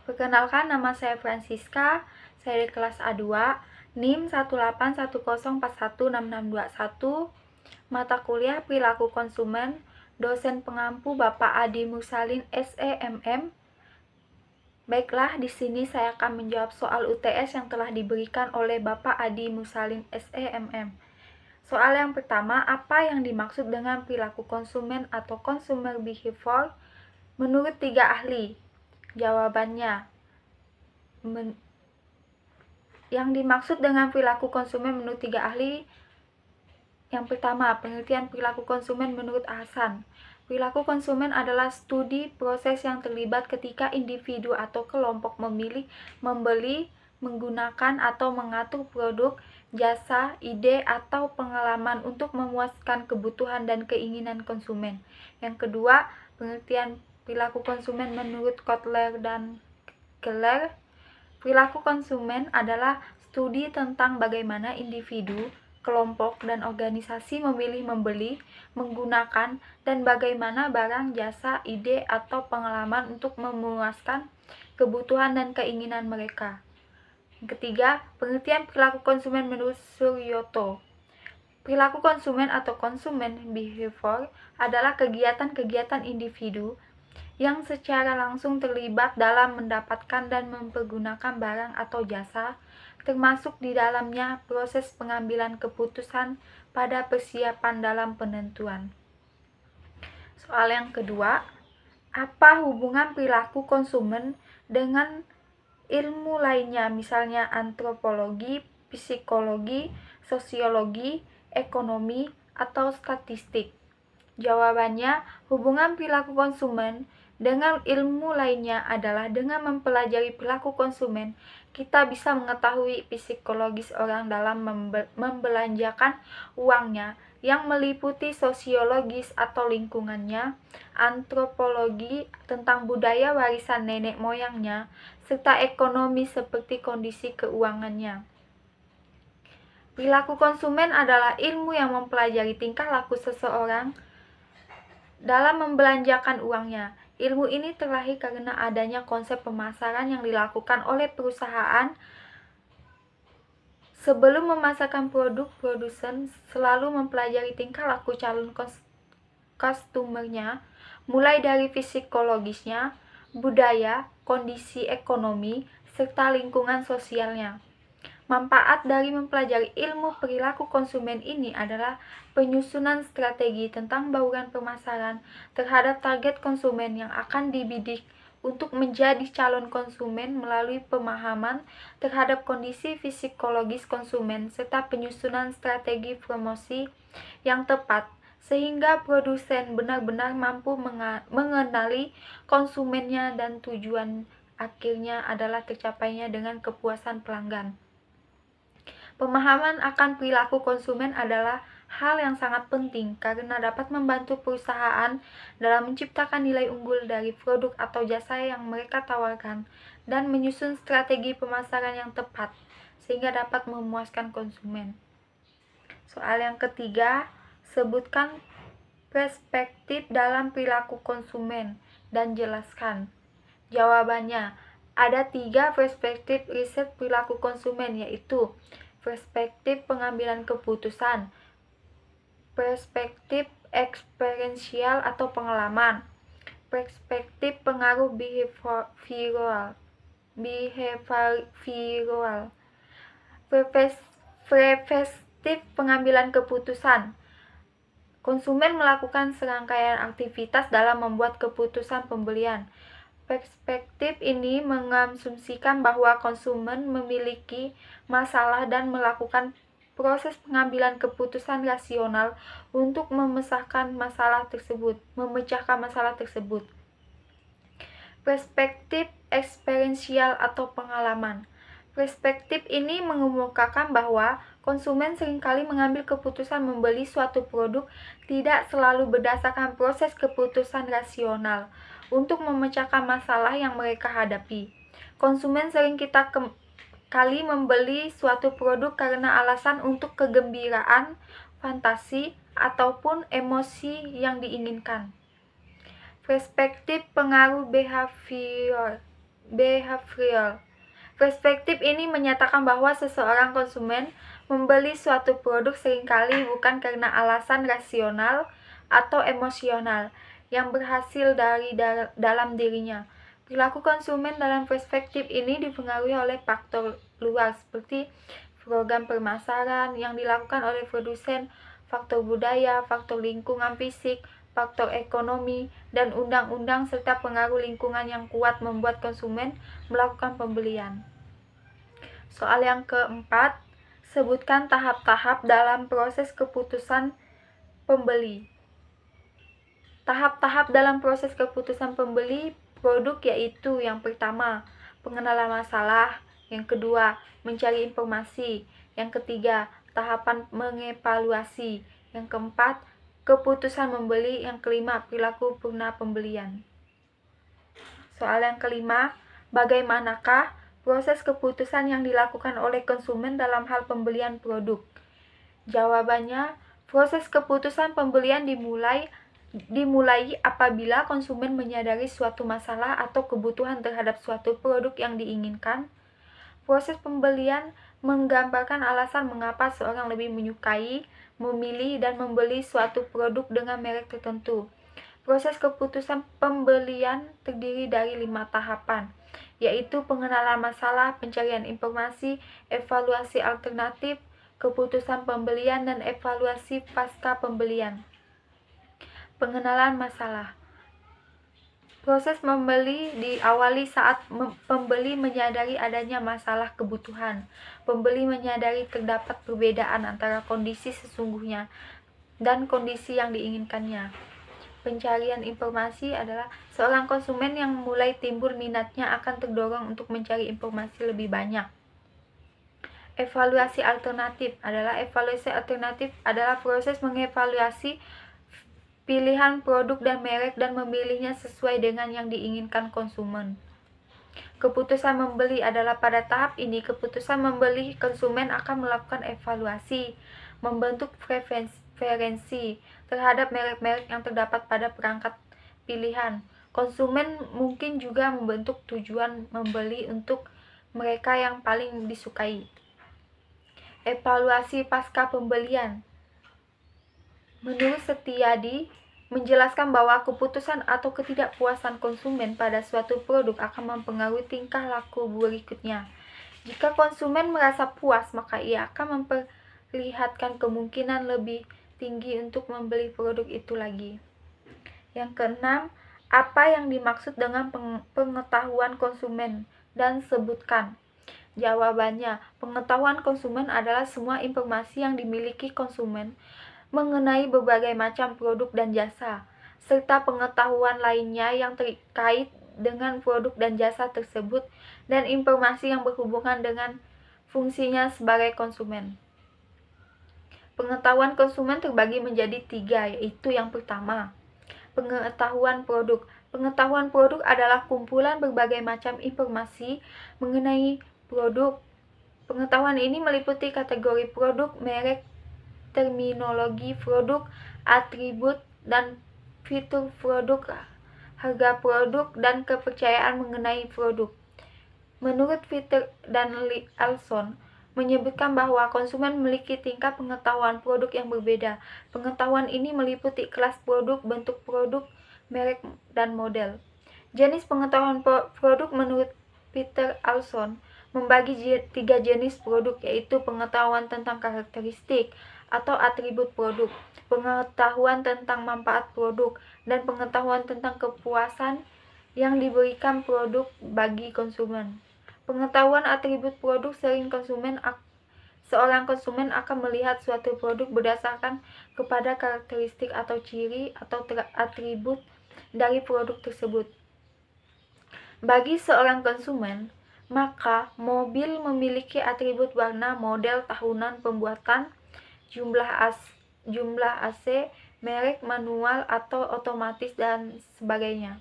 Perkenalkan, nama saya Francisca, saya di kelas A2, NIM 181041661, mata kuliah Perilaku Konsumen, dosen pengampu Bapak Adi Mursalin SEMM. Baiklah, di sini saya akan menjawab soal UTS yang telah diberikan oleh Bapak Adi Mursalin SEMM. Soal yang pertama, apa yang dimaksud dengan perilaku konsumen atau consumer behavior menurut 3 ahli? Jawabannya, yang dimaksud dengan perilaku konsumen menurut 3 ahli, yang pertama, pengertian perilaku konsumen menurut Hasan. Perilaku konsumen adalah studi proses yang terlibat ketika individu atau kelompok memilih, membeli, menggunakan atau mengatur produk, jasa, ide, atau pengalaman untuk memuaskan kebutuhan dan keinginan konsumen. Yang kedua, pengertian perilaku konsumen menurut Kotler dan Keller. Perilaku konsumen adalah studi tentang bagaimana individu, kelompok, dan organisasi memilih membeli, menggunakan, dan bagaimana barang, jasa, ide, atau pengalaman untuk memuaskan kebutuhan dan keinginan mereka. Yang ketiga, pengertian perilaku konsumen menurut Suryoto. Perilaku konsumen atau consumer behavior adalah kegiatan-kegiatan individu yang secara langsung terlibat dalam mendapatkan dan mempergunakan barang atau jasa, termasuk di dalamnya proses pengambilan keputusan pada persiapan dalam penentuan. Soal yang kedua, apa hubungan perilaku konsumen dengan ilmu lainnya, misalnya antropologi, psikologi, sosiologi, ekonomi, atau statistik? Jawabannya, hubungan perilaku konsumen dengan ilmu lainnya adalah dengan mempelajari perilaku konsumen, kita bisa mengetahui psikologis orang dalam membelanjakan uangnya, yang meliputi sosiologis atau lingkungannya, antropologi tentang budaya warisan nenek moyangnya, serta ekonomi seperti kondisi keuangannya. Perilaku konsumen adalah ilmu yang mempelajari tingkah laku seseorang dalam membelanjakan uangnya. Ilmu ini terlahir karena adanya konsep pemasaran yang dilakukan oleh perusahaan. Sebelum memasarkan produk, produsen selalu mempelajari tingkah laku calon customer-nya, mulai dari psikologisnya, budaya, kondisi ekonomi, serta lingkungan sosialnya. Manfaat dari mempelajari ilmu perilaku konsumen ini adalah penyusunan strategi tentang bauran pemasaran terhadap target konsumen yang akan dibidik untuk menjadi calon konsumen melalui pemahaman terhadap kondisi psikologis konsumen serta penyusunan strategi promosi yang tepat sehingga produsen benar-benar mampu mengenali konsumennya dan tujuan akhirnya adalah tercapainya dengan kepuasan pelanggan. Pemahaman akan perilaku konsumen adalah hal yang sangat penting karena dapat membantu perusahaan dalam menciptakan nilai unggul dari produk atau jasa yang mereka tawarkan dan menyusun strategi pemasaran yang tepat sehingga dapat memuaskan konsumen. Soal yang ketiga, sebutkan perspektif dalam perilaku konsumen dan jelaskan. Jawabannya, ada 3 perspektif riset perilaku konsumen, yaitu perspektif pengambilan keputusan, perspektif eksperiensial atau pengalaman, perspektif pengaruh behavioral, perspektif pengambilan keputusan. Konsumen melakukan serangkaian aktivitas dalam membuat keputusan pembelian. Perspektif ini mengasumsikan bahwa konsumen memiliki masalah dan melakukan proses pengambilan keputusan rasional untuk memecahkan masalah tersebut. Perspektif eksperiensial atau pengalaman. Perspektif ini mengemukakan bahwa konsumen seringkali mengambil keputusan membeli suatu produk tidak selalu berdasarkan proses keputusan rasional untuk memecahkan masalah yang mereka hadapi. Konsumen sering kali membeli suatu produk karena alasan untuk kegembiraan, fantasi, ataupun emosi yang diinginkan. Perspektif pengaruh behavioral. Perspektif ini menyatakan bahwa seseorang konsumen membeli suatu produk seringkali bukan karena alasan rasional atau emosional yang berhasil dari dalam dirinya. Perilaku konsumen dalam perspektif ini dipengaruhi oleh faktor luar seperti program pemasaran yang dilakukan oleh produsen, faktor budaya, faktor lingkungan fisik, faktor ekonomi, dan undang-undang serta pengaruh lingkungan yang kuat membuat konsumen melakukan pembelian. Soal yang keempat, sebutkan tahap-tahap dalam proses keputusan pembeli. Tahap-tahap dalam proses keputusan pembeli produk yaitu yang pertama, pengenalan masalah, yang kedua, mencari informasi, yang ketiga, tahapan mengevaluasi, yang keempat, keputusan membeli, yang kelima, perilaku purna pembelian. Soal yang kelima, bagaimanakah proses keputusan yang dilakukan oleh konsumen dalam hal pembelian produk? Jawabannya, proses keputusan pembelian dimulai apabila konsumen menyadari suatu masalah atau kebutuhan terhadap suatu produk yang diinginkan. Proses pembelian menggambarkan alasan mengapa seorang lebih menyukai, memilih, dan membeli suatu produk dengan merek tertentu. Proses keputusan pembelian terdiri dari 5 tahapan, yaitu pengenalan masalah, pencarian informasi, evaluasi alternatif, keputusan pembelian, dan evaluasi pasca pembelian. Pengenalan masalah. Proses membeli diawali saat pembeli menyadari adanya masalah kebutuhan. Pembeli menyadari terdapat perbedaan antara kondisi sesungguhnya dan kondisi yang diinginkannya. Pencarian informasi adalah seorang konsumen yang mulai timbul minatnya akan terdorong untuk mencari informasi lebih banyak. Evaluasi alternatif adalah proses mengevaluasi pilihan produk dan merek dan memilihnya sesuai dengan yang diinginkan konsumen. Keputusan membeli adalah pada tahap ini keputusan membeli konsumen akan melakukan evaluasi, membentuk preferensi terhadap merek-merek yang terdapat pada perangkat pilihan. Konsumen mungkin juga membentuk tujuan membeli untuk mereka yang paling disukai. Evaluasi pasca pembelian. Menurut Setiadi, menjelaskan bahwa keputusan atau ketidakpuasan konsumen pada suatu produk akan mempengaruhi tingkah laku berikutnya. Jika konsumen merasa puas, maka ia akan memperlihatkan kemungkinan lebih tinggi untuk membeli produk itu lagi. Yang keenam, apa yang dimaksud dengan pengetahuan konsumen dan sebutkan. Jawabannya, pengetahuan konsumen adalah semua informasi yang dimiliki konsumen mengenai berbagai macam produk dan jasa, serta pengetahuan lainnya yang terkait dengan produk dan jasa tersebut dan informasi yang berhubungan dengan fungsinya sebagai konsumen. Pengetahuan konsumen terbagi menjadi 3, yaitu yang pertama, pengetahuan produk. Pengetahuan produk adalah kumpulan berbagai macam informasi mengenai produk. Pengetahuan ini meliputi kategori produk, merek, terminologi produk, atribut dan fitur produk, harga produk, dan kepercayaan mengenai produk. Menurut Peter dan Alson, menyebutkan bahwa konsumen memiliki tingkat pengetahuan produk yang berbeda. Pengetahuan ini meliputi kelas produk, bentuk produk, merek, dan model. Jenis pengetahuan produk menurut Peter Alson membagi 3 jenis produk, yaitu pengetahuan tentang karakteristik atau atribut produk, pengetahuan tentang manfaat produk, dan pengetahuan tentang kepuasan yang diberikan produk bagi konsumen. Pengetahuan atribut produk seorang konsumen akan melihat suatu produk berdasarkan kepada karakteristik atau ciri atau atribut dari produk tersebut. Bagi seorang konsumen, maka mobil memiliki atribut warna, model, tahunan pembuatan, jumlah AC, merek, manual atau otomatis, dan sebagainya.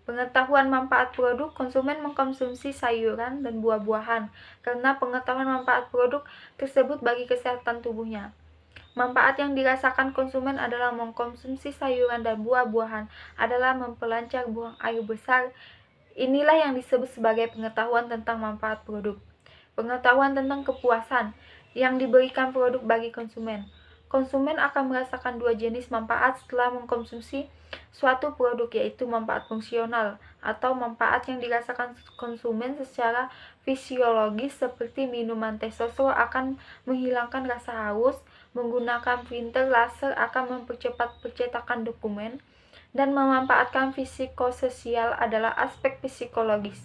Pengetahuan manfaat produk, konsumen mengkonsumsi sayuran dan buah-buahan karena pengetahuan manfaat produk tersebut bagi kesehatan tubuhnya. Manfaat yang dirasakan konsumen adalah mengkonsumsi sayuran dan buah-buahan adalah memperlancar buang air besar Inilah yang disebut sebagai pengetahuan tentang manfaat produk. Pengetahuan tentang kepuasan yang diberikan produk bagi konsumen. Konsumen akan merasakan dua jenis manfaat setelah mengkonsumsi suatu produk, yaitu manfaat fungsional atau manfaat yang dirasakan konsumen secara fisiologis seperti minuman teh soso akan menghilangkan rasa haus, menggunakan printer laser akan mempercepat percetakan dokumen, dan memanfaatkan psikososial adalah aspek psikologis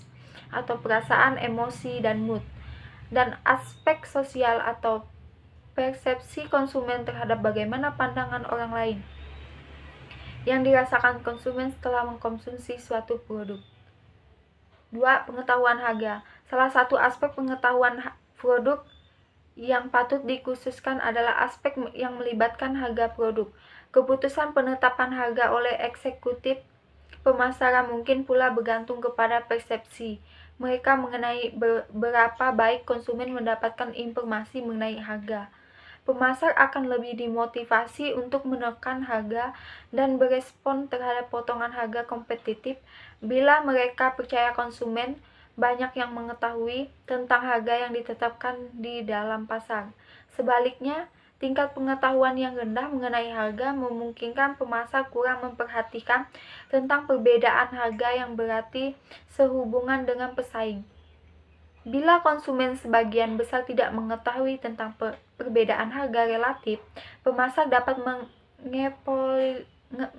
atau perasaan, emosi, dan mood, dan aspek sosial atau persepsi konsumen terhadap bagaimana pandangan orang lain yang dirasakan konsumen setelah mengkonsumsi suatu produk. 2. Pengetahuan harga. Salah satu aspek pengetahuan produk yang patut dikhususkan adalah aspek yang melibatkan harga produk. Keputusan penetapan harga oleh eksekutif pemasaran mungkin pula bergantung kepada persepsi mereka mengenai berapa baik konsumen mendapatkan informasi mengenai harga. Pemasar akan lebih dimotivasi untuk menekan harga dan berespon terhadap potongan harga kompetitif bila mereka percaya konsumen banyak yang mengetahui tentang harga yang ditetapkan di dalam pasar. Sebaliknya, tingkat pengetahuan yang rendah mengenai harga memungkinkan pemasar kurang memperhatikan tentang perbedaan harga yang berarti sehubungan dengan pesaing. Bila konsumen sebagian besar tidak mengetahui tentang perbedaan harga relatif, pemasar dapat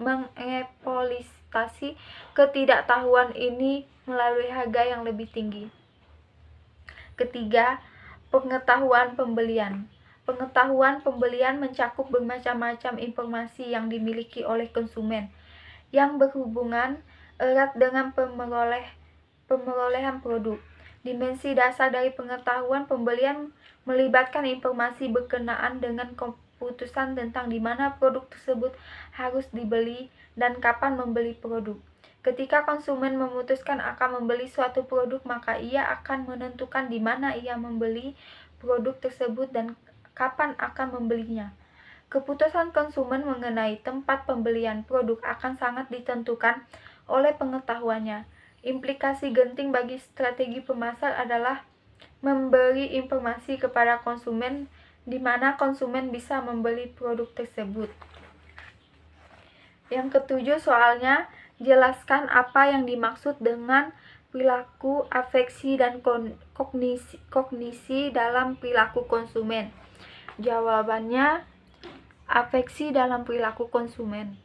mengeksploitasi ketidaktahuan ini melalui harga yang lebih tinggi. Ketiga, pengetahuan pembelian. Pengetahuan pembelian mencakup bermacam-macam informasi yang dimiliki oleh konsumen yang berhubungan erat dengan pemerolehan produk. Dimensi dasar dari pengetahuan pembelian melibatkan informasi berkenaan dengan keputusan tentang di mana produk tersebut harus dibeli dan kapan membeli produk. Ketika konsumen memutuskan akan membeli suatu produk, maka ia akan menentukan di mana ia membeli produk tersebut dan kapan akan membelinya. Keputusan konsumen mengenai tempat pembelian produk akan sangat ditentukan oleh pengetahuannya. Implikasi genting bagi strategi pemasar adalah memberi informasi kepada konsumen di mana konsumen bisa membeli produk tersebut. Yang ketujuh soalnya, jelaskan apa yang dimaksud dengan perilaku, afeksi, dan kognisi dalam perilaku konsumen. Jawabannya, afeksi dalam perilaku konsumen.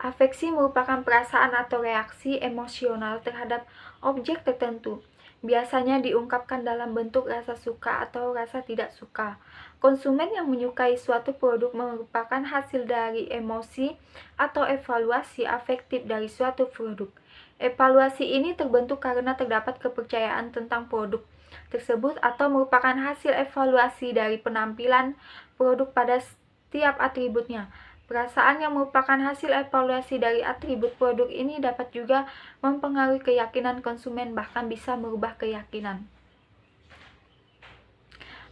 Afeksi merupakan perasaan atau reaksi emosional terhadap objek tertentu. Biasanya diungkapkan dalam bentuk rasa suka atau rasa tidak suka. Konsumen yang menyukai suatu produk merupakan hasil dari emosi atau evaluasi afektif dari suatu produk. Evaluasi ini terbentuk karena terdapat kepercayaan tentang produk tersebut atau merupakan hasil evaluasi dari penampilan produk pada setiap atributnya. Perasaan yang merupakan hasil evaluasi dari atribut produk ini dapat juga mempengaruhi keyakinan konsumen, bahkan bisa merubah keyakinan.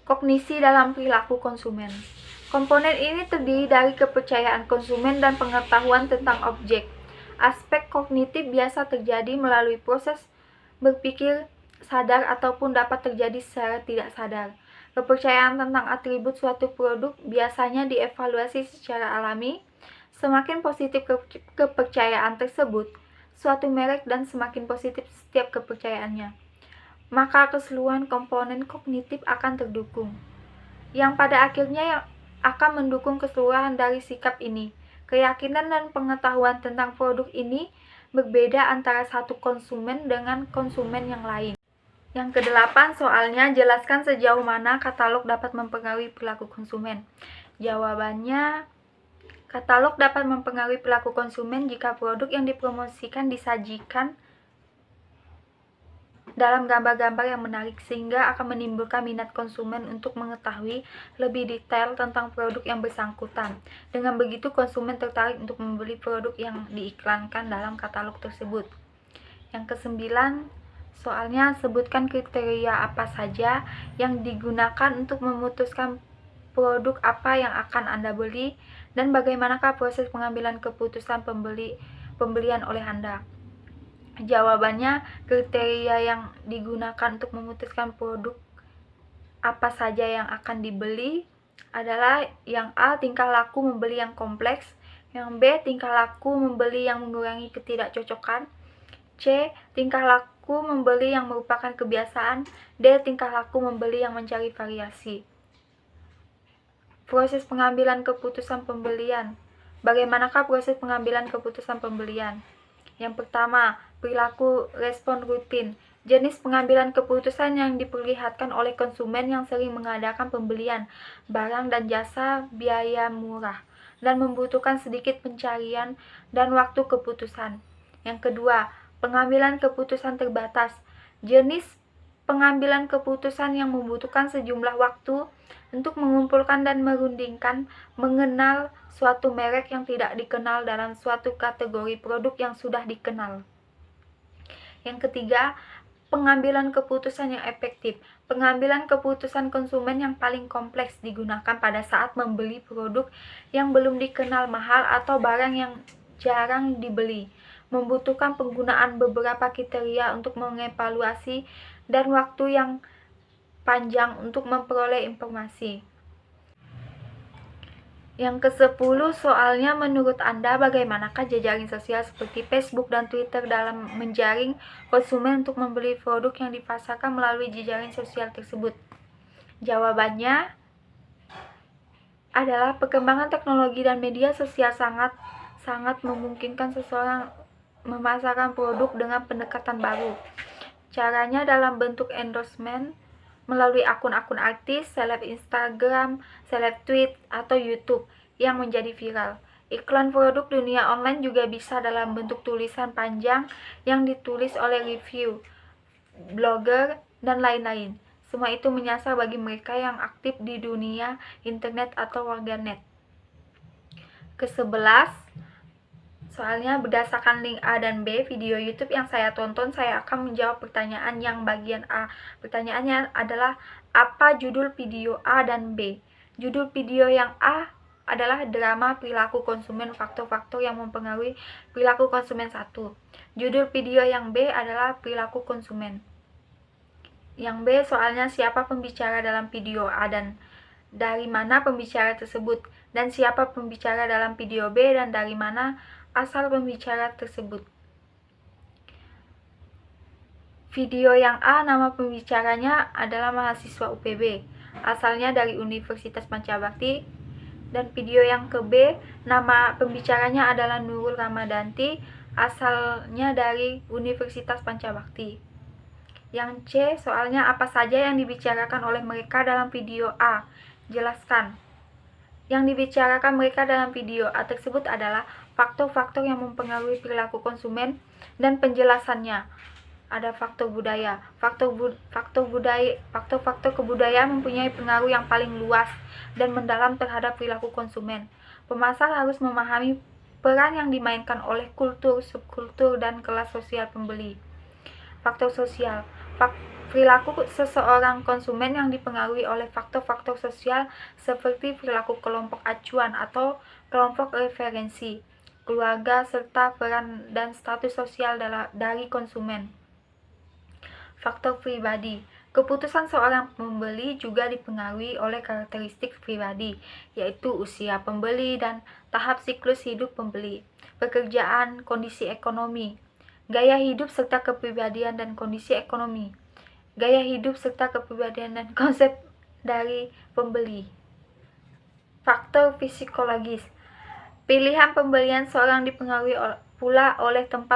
Kognisi dalam perilaku konsumen. Komponen ini terdiri dari kepercayaan konsumen dan pengetahuan tentang objek. Aspek kognitif biasa terjadi melalui proses berpikir sadar ataupun dapat terjadi secara tidak sadar. Kepercayaan tentang atribut suatu produk biasanya dievaluasi secara alami. Semakin positif kepercayaan tersebut, suatu merek, dan semakin positif setiap kepercayaannya, maka keseluruhan komponen kognitif akan terdukung, yang pada akhirnya akan mendukung keseluruhan dari sikap ini. Keyakinan dan pengetahuan tentang produk ini berbeda antara satu konsumen dengan konsumen yang lain. Yang kedelapan soalnya, jelaskan sejauh mana katalog dapat mempengaruhi perilaku konsumen. Jawabannya, katalog dapat mempengaruhi perilaku konsumen jika produk yang dipromosikan disajikan dalam gambar-gambar yang menarik, sehingga akan menimbulkan minat konsumen untuk mengetahui lebih detail tentang produk yang bersangkutan. Dengan begitu, konsumen tertarik untuk membeli produk yang diiklankan dalam katalog tersebut. Yang kesembilan, soalnya, sebutkan kriteria apa saja yang digunakan untuk memutuskan produk apa yang akan Anda beli dan bagaimanakah proses pengambilan keputusan pembelian oleh Anda. Jawabannya, kriteria yang digunakan untuk memutuskan produk apa saja yang akan dibeli adalah yang A, tingkah laku membeli yang kompleks, yang B, tingkah laku membeli yang mengurangi ketidakcocokan, C, tingkah laku membeli yang merupakan kebiasaan, D, tingkah laku membeli yang mencari variasi. Proses pengambilan keputusan pembelian. Bagaimanakah proses pengambilan keputusan pembelian? Yang pertama, perilaku respon rutin. Jenis pengambilan keputusan yang diperlihatkan oleh konsumen yang sering mengadakan pembelian barang dan jasa biaya murah dan membutuhkan sedikit pencarian dan waktu keputusan. Yang kedua, pengambilan keputusan terbatas. Jenis pengambilan keputusan yang membutuhkan sejumlah waktu untuk mengumpulkan dan merundingkan, mengenal suatu merek yang tidak dikenal dalam suatu kategori produk yang sudah dikenal. Yang ketiga, pengambilan keputusan yang efektif. Pengambilan keputusan konsumen yang paling kompleks digunakan pada saat membeli produk yang belum dikenal mahal atau barang yang jarang dibeli, membutuhkan penggunaan beberapa kriteria untuk mengevaluasi dan waktu yang panjang untuk memperoleh informasi. Yang ke-10, soalnya menurut Anda bagaimanakah jejaring sosial seperti Facebook dan Twitter dalam menjaring konsumen untuk membeli produk yang dipasarkan melalui jejaring sosial tersebut? Jawabannya adalah perkembangan teknologi dan media sosial sangat memungkinkan seseorang memasarkan produk dengan pendekatan baru. Caranya dalam bentuk endorsement melalui akun-akun artis, seleb Instagram, seleb tweet, atau YouTube yang menjadi viral. Iklan produk dunia online juga bisa dalam bentuk tulisan panjang yang ditulis oleh review, blogger, dan lain-lain. Semua itu menyasar bagi mereka yang aktif di dunia internet atau warganet. Ke-11, soalnya berdasarkan link A dan B video YouTube yang saya tonton, saya akan menjawab pertanyaan yang bagian A. Pertanyaannya adalah, apa judul video A dan B? Judul video yang A adalah drama perilaku konsumen, faktor-faktor yang mempengaruhi perilaku konsumen 1. Judul video yang B adalah perilaku konsumen. Yang B, soalnya siapa pembicara dalam video A dan dari mana pembicara tersebut, dan siapa pembicara dalam video B dan dari mana asal pembicara tersebut. Video yang A, nama pembicaranya adalah mahasiswa UPB, asalnya dari Universitas Pancabakti. Dan video yang ke B, nama pembicaranya adalah Nurul Ramadanti, asalnya dari Universitas Pancabakti. Yang C, soalnya apa saja yang dibicarakan oleh mereka dalam video A? Jelaskan. Yang dibicarakan mereka dalam video A tersebut adalah faktor-faktor yang mempengaruhi perilaku konsumen dan penjelasannya. Ada faktor budaya. Faktor-faktor kebudayaan mempunyai pengaruh yang paling luas dan mendalam terhadap perilaku konsumen. Pemasar harus memahami peran yang dimainkan oleh kultur, subkultur, dan kelas sosial pembeli. Faktor sosial. Perilaku seseorang konsumen yang dipengaruhi oleh faktor-faktor sosial seperti perilaku kelompok acuan atau kelompok referensi, keluarga, serta peran dan status sosial dari konsumen. Faktor pribadi. Keputusan seorang pembeli juga dipengaruhi oleh karakteristik pribadi, yaitu usia pembeli dan tahap siklus hidup pembeli, pekerjaan, kondisi ekonomi, gaya hidup serta kepribadian dan kondisi ekonomi, gaya hidup serta kepribadian dan konsep dari pembeli. Faktor psikologis. Pilihan pembelian seorang dipengaruhi pula oleh 4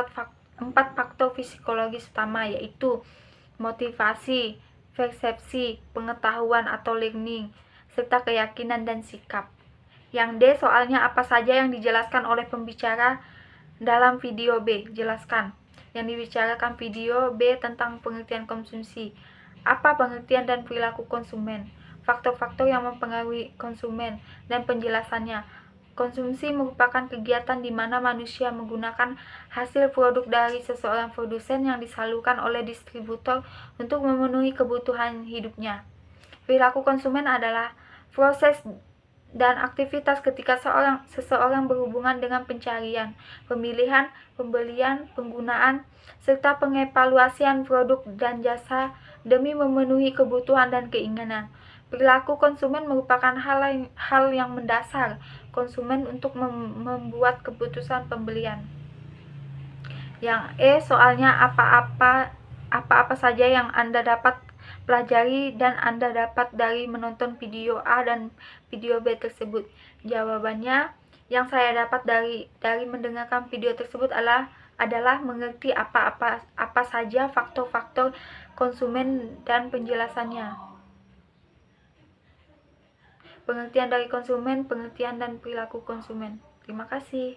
faktor psikologis utama, yaitu motivasi, persepsi, pengetahuan atau learning, serta keyakinan dan sikap. Yang D, soalnya apa saja yang dijelaskan oleh pembicara dalam video B? Jelaskan. Yang dibicarakan video B tentang pengertian konsumsi. Apa pengertian dan perilaku konsumen? Faktor-faktor yang mempengaruhi konsumen dan penjelasannya. Konsumsi merupakan kegiatan di mana manusia menggunakan hasil produk dari seseorang produsen yang disalurkan oleh distributor untuk memenuhi kebutuhan hidupnya. Perilaku konsumen adalah proses dan aktivitas ketika seseorang berhubungan dengan pencarian, pemilihan, pembelian, penggunaan, serta pengevaluasian produk dan jasa demi memenuhi kebutuhan dan keinginan. Perilaku konsumen merupakan hal yang mendasar konsumen untuk membuat keputusan pembelian. Yang soalnya apa saja yang Anda dapat pelajari dan Anda dapat dari menonton video A dan video B tersebut? Jawabannya, yang saya dapat dari mendengarkan video tersebut adalah mengerti apa saja faktor-faktor konsumen dan penjelasannya. Pengertian dari konsumen, pengertian dan perilaku konsumen. Terima kasih.